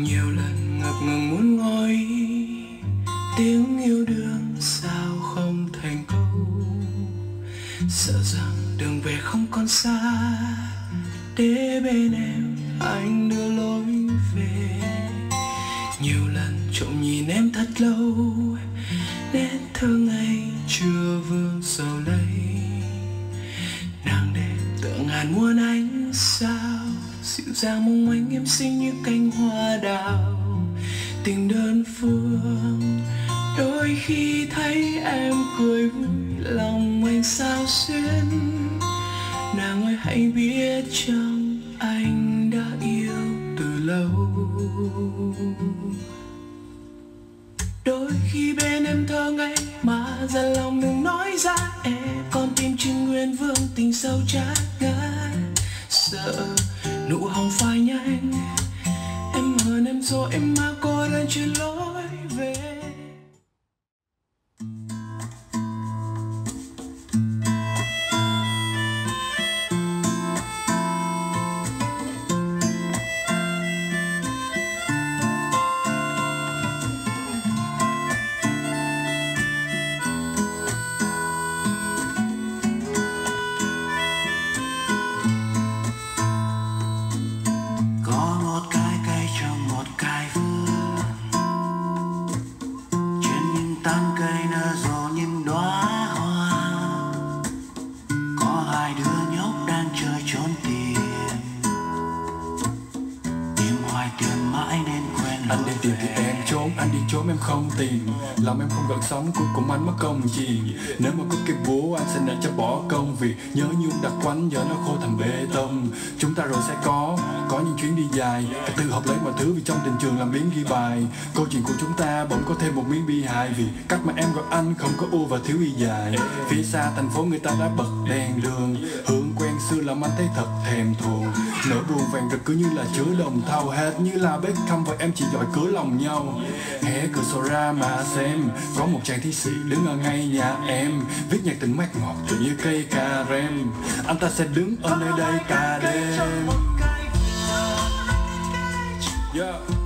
Nhiều lần ngập ngừng muốn ngồi, tiếng yêu đương sao không thành câu. Sợ rằng đường về không còn xa, để bên em anh đưa lối về. Nhiều lần trộm nhìn em thật lâu, nét thơ ngây chưa vương sầu lấy. Nàng đẹp tựa ngàn muôn ánh sao, dịu dàng mong manh em xinh như cánh hoa đào. Tình đơn phương đôi khi thấy em cười vui, lòng anh sao xuyên. Nàng ơi hãy biết chăng anh đã yêu từ lâu. Đôi khi bên em thơ ngây mà dằn lòng đừng nói ra, em con tim trinh nguyên vương tình sâu chát ngát. Sợ nụ hồng phai nhanh, em hờn em dối em mà cô đơn chưa lối về. Tán cây nở rộ những đóa hoa, có hai đứa nhóc đang chơi trốn tìm, tìm hoài tìm mãi nên quên lối. Anh đi tìm thì em trốn, anh đi trốn em không tìm. Lòng em không gần sống, cuối cùng anh mất công gì. Nếu mà có cái búa anh sẽ để cho bỏ công, vì nhớ nhung đặc quánh giờ nó khô thành bê tông. Chúng ta rồi sẽ có những chuyến đi dài, cả tư học lấy mọi thứ vì trong tình trường làm biến ghi bài. Câu chuyện của chúng ta bỗng có thêm một miếng bi hài, vì cách mà em gọi anh không có u và thiếu y dài. Phía xa thành phố người ta đã bật đèn đường, hương quen xưa làm anh thấy thật thèm thuồng. Nỗi buồn vàng rực cứ như là chứa đồng thau, hết như là Beckham và em chỉ giỏi cửa lòng nhau. Hé cửa sổ ra mà xem, có một chàng thi sĩ đứng ở ngay nhà em, viết nhạc tình mát ngọt tự như cây cà rem. Anh ta sẽ đứng ở nơi đây cả đêm. Yeah.